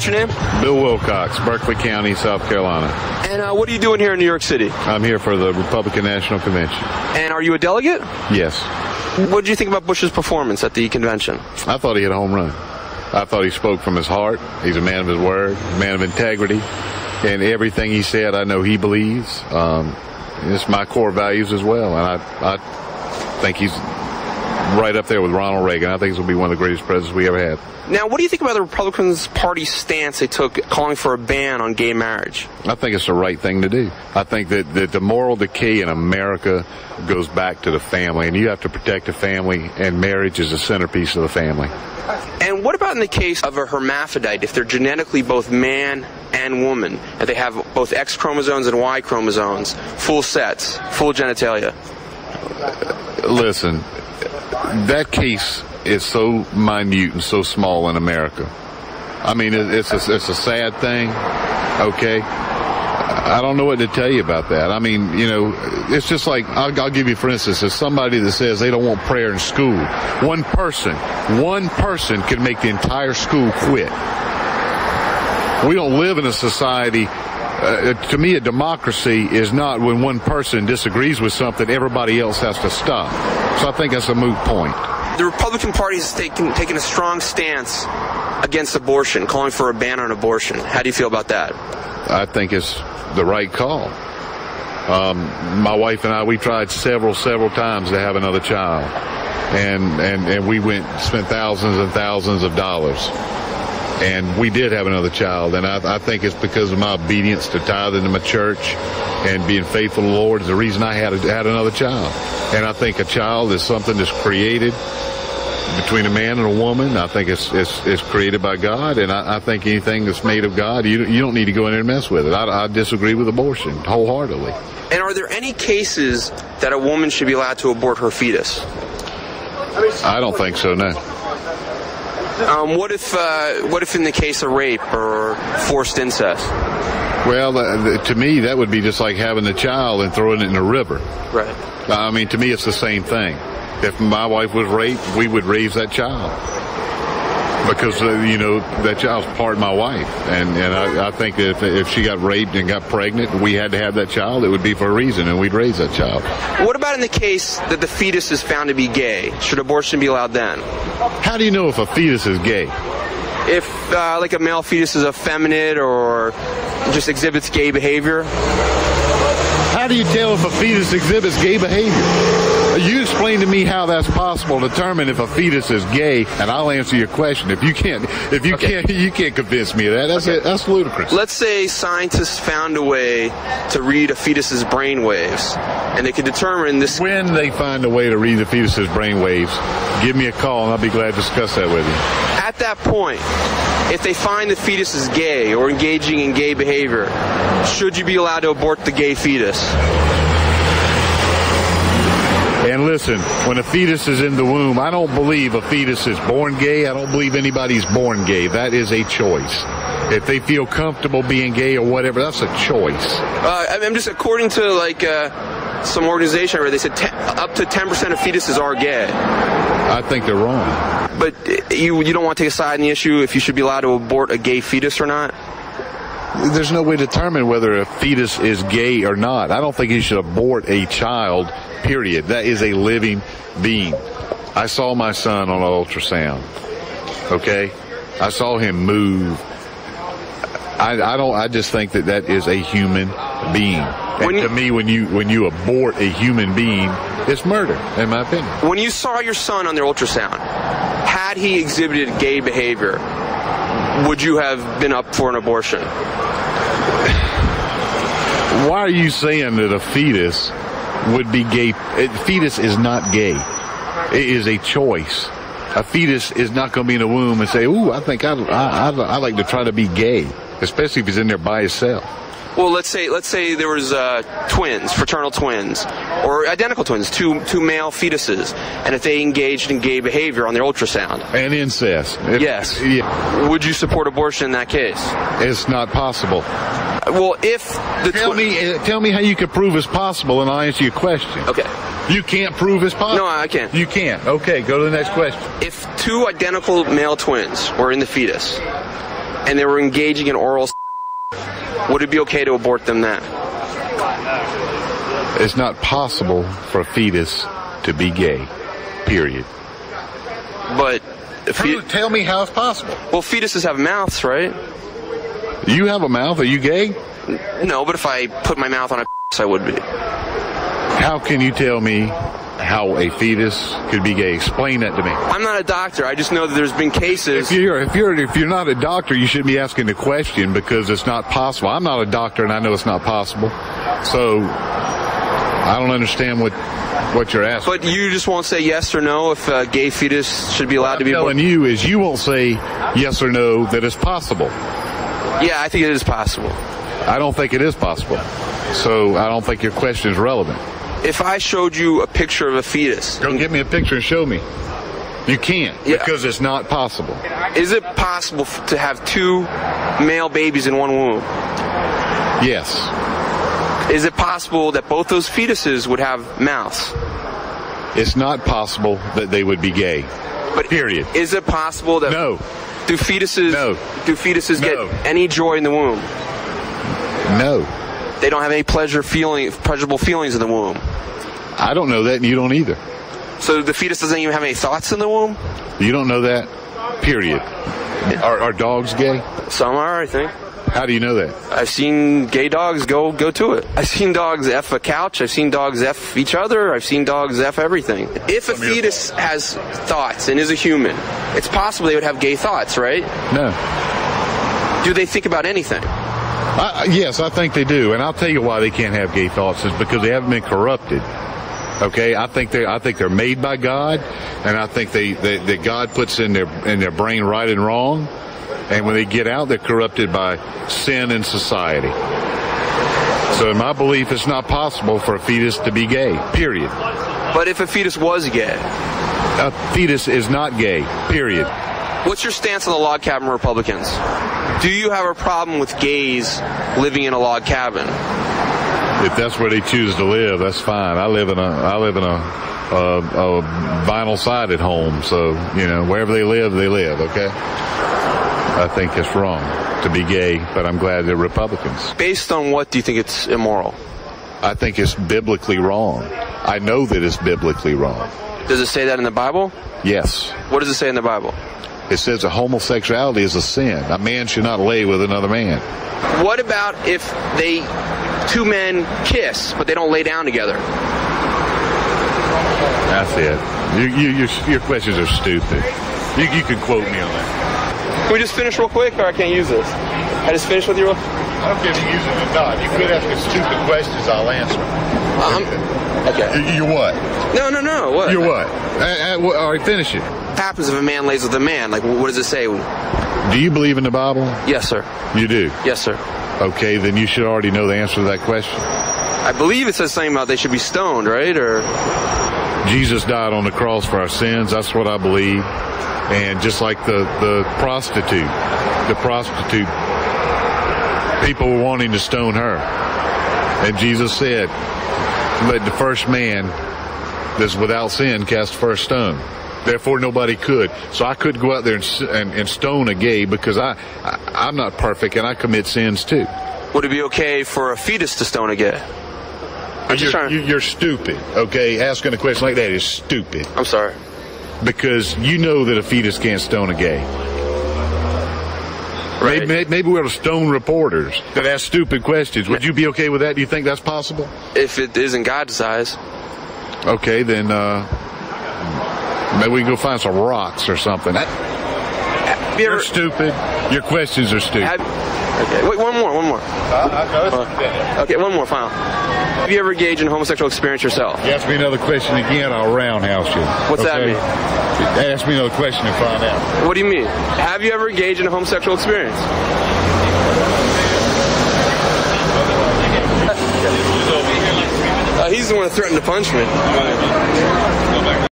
your name? Bill Wilcox, Berkeley County, South Carolina. And what are you doing here in New York City? I'm here for the Republican National Convention. And are you a delegate? Yes. What did you think about Bush's performance at the convention? I thought he hit a home run. I thought he spoke from his heart. He's a man of his word, a man of integrity. And everything he said, I know he believes. It's my core values as well. And I think he's right up there with Ronald Reagan. I think he's going to be one of the greatest presidents we ever had. Now, what do you think about the Republican Party's stance they took calling for a ban on gay marriage? I think it's the right thing to do. I think that the moral decay in America goes back to the family, and you have to protect the family, and marriage is the centerpiece of the family. And what about in the case of a hermaphrodite, if they're genetically both man and woman, and they have both X chromosomes and Y chromosomes, full sets, full genitalia? Listen, that case is so minute and so small in America. I mean, it's a sad thing, okay? I don't know what to tell you about that. I mean, you know, it's just like, I'll give you, for instance, as somebody that says they don't want prayer in school. One person can make the entire school quit. We don't live in a society. To me, a democracy is not when one person disagrees with something, everybody else has to stop. So I think that's a moot point. The Republican Party has taken a strong stance against abortion, calling for a ban on abortion. How do you feel about that? I think it's the right call. My wife and I, we tried several times to have another child. And we spent thousands and thousands of dollars. And we did have another child, and I think it's because of my obedience to tithing to my church and being faithful to the Lord is the reason I had another child. And I think a child is something that's created between a man and a woman. I think it's created by God, and I think anything that's made of God, you don't need to go in there and mess with it. I disagree with abortion wholeheartedly. And are there any cases that a woman should be allowed to abort her fetus? I don't think so, no. What if in the case of rape or forced incest? Well, to me, that would be just like having a child and throwing it in a river. Right. I mean, to me, it's the same thing. If my wife was raped, we would raise that child. Because, that child's part of my wife. And I think that if she got raped and got pregnant and we had to have that child, it would be for a reason, and we'd raise that child. What about in the case that the fetus is found to be gay? Should abortion be allowed then? How do you know if a fetus is gay? If, like a male fetus is effeminate or just exhibits gay behavior? How do you tell if a fetus exhibits gay behavior? You explain to me how that's possible to determine if a fetus is gay, and I'll answer your question. If you can't, you can't convince me of that. That's ludicrous. Let's say scientists found a way to read a fetus's brain waves, and they could determine this. When they find a way to read the fetus's brain waves, give me a call, and I'll be glad to discuss that with you. At that point, if they find the fetus is gay or engaging in gay behavior, should you be allowed to abort the gay fetus? And listen, when a fetus is in the womb, I don't believe a fetus is born gay. I don't believe anybody's born gay. That is a choice. If they feel comfortable being gay or whatever, that's a choice. I'm just, according to some organization, where they said up to 10% of fetuses are gay. I think they're wrong. But you don't want to take a side in the issue if you should be allowed to abort a gay fetus or not? There's no way to determine whether a fetus is gay or not. I don't think you should abort a child, period. That is a living being. I saw my son on an ultrasound. Okay? I saw him move. I just think that is a human being. And to me, when you abort a human being, it's murder, in my opinion. When you saw your son on their ultrasound, had he exhibited gay behavior, would you have been up for an abortion? Why are you saying that a fetus would be gay? A fetus is not gay. It is a choice. A fetus is not going to be in a womb and say, "Ooh, I think I'd like to try to be gay," especially if he's in there by himself. Well, let's say there was twins, fraternal twins, or identical twins, two male fetuses, and if they engaged in gay behavior on their ultrasound. And incest. Yes. Yeah. Would you support abortion in that case? It's not possible. Well, if the tell me how you can prove it's possible, and I'll answer your question. Okay. You can't prove it's possible? No, I can't. You can't. Okay, go to the next question. If two identical male twins were in the fetus, and they were engaging in oral would it be okay to abort them then? It's not possible for a fetus to be gay, period. But tell me how it's possible. Well, fetuses have mouths, right? You have a mouth? Are you gay? No, but if I put my mouth on a I would be. How can you tell me how a fetus could be gay? Explain that to me. I'm not a doctor. I just know that there's been cases. If you're not a doctor, you shouldn't be asking the question because it's not possible. I'm not a doctor, and I know it's not possible. So I don't understand what you're asking. But you just won't say yes or no if a gay fetus should be allowed to be born? What I'm telling you is you won't say yes or no that it's possible. Yeah, I think it is possible. I don't think it is possible. So I don't think your question is relevant. If I showed you a picture of a fetus... Don't give me a picture and show me. You can't, because it's not possible. Is it possible to have two male babies in one womb? Yes. Is it possible that both those fetuses would have mouths? It's not possible that they would be gay. But period. Is it possible that... No. Do fetuses get any joy in the womb? No. They don't have any pleasurable feelings in the womb? I don't know that, and you don't either. So the fetus doesn't even have any thoughts in the womb? You don't know that? Period. Are dogs gay? Some are, I think. How do you know that? I've seen gay dogs go to it. I've seen dogs F a couch. I've seen dogs F each other. I've seen dogs F everything. If a fetus has thoughts and is a human, it's possible they would have gay thoughts, right? No. Do they think about anything? Yes, I think they do, and I'll tell you why they can't have gay thoughts is because they haven't been corrupted. Okay, I think they're made by God, and I think that God puts in their brain right and wrong, and when they get out, they're corrupted by sin and society. So, in my belief, it's not possible for a fetus to be gay. Period. But if a fetus was gay, a fetus is not gay. Period. What's your stance on the log cabin Republicans? Do you have a problem with gays living in a log cabin? If that's where they choose to live, that's fine. I live in a vinyl sided home, so wherever they live, okay? I think it's wrong to be gay, but I'm glad they're Republicans. Based on what do you think it's immoral? I think it's biblically wrong. I know that it's biblically wrong. Does it say that in the Bible? Yes. What does it say in the Bible? It says that homosexuality is a sin. A man should not lay with another man. What about if two men kiss, but they don't lay down together? That's it. Your questions are stupid. You can quote me on that. Can we just finish real quick, or I can't use this? I just finish with you real quick? I don't care if you use it or not. You quit asking stupid questions, I'll answer. Okay. You what? No. What? You're what? All right, finish it. What happens if a man lays with a man? Like, what does it say? Do you believe in the Bible? Yes, sir. You do? Yes, sir. Okay, then you should already know the answer to that question. I believe it says something about they should be stoned, right? Or Jesus died on the cross for our sins. That's what I believe. And just like the prostitute, people were wanting to stone her. And Jesus said, let the first man that's without sin cast the first stone. Therefore, nobody could. So I couldn't go out there and stone a gay because I'm not perfect and I commit sins too. Would it be okay for a fetus to stone a gay? You're stupid, okay? Asking a question like that is stupid. I'm sorry. Because you know that a fetus can't stone a gay. Right. Maybe we ought to stone reporters that ask stupid questions. Would you be okay with that? Do you think that's possible? If it isn't God's eyes. Okay, then maybe we can go find some rocks or something. You're stupid. Your questions are stupid. Okay, wait, one more. Okay, one more, final. Have you ever engaged in a homosexual experience yourself? You ask me another question again, I'll roundhouse you. What's that mean? Ask me another question and find out. What do you mean? Have you ever engaged in a homosexual experience? He's the one that threatened to punch me.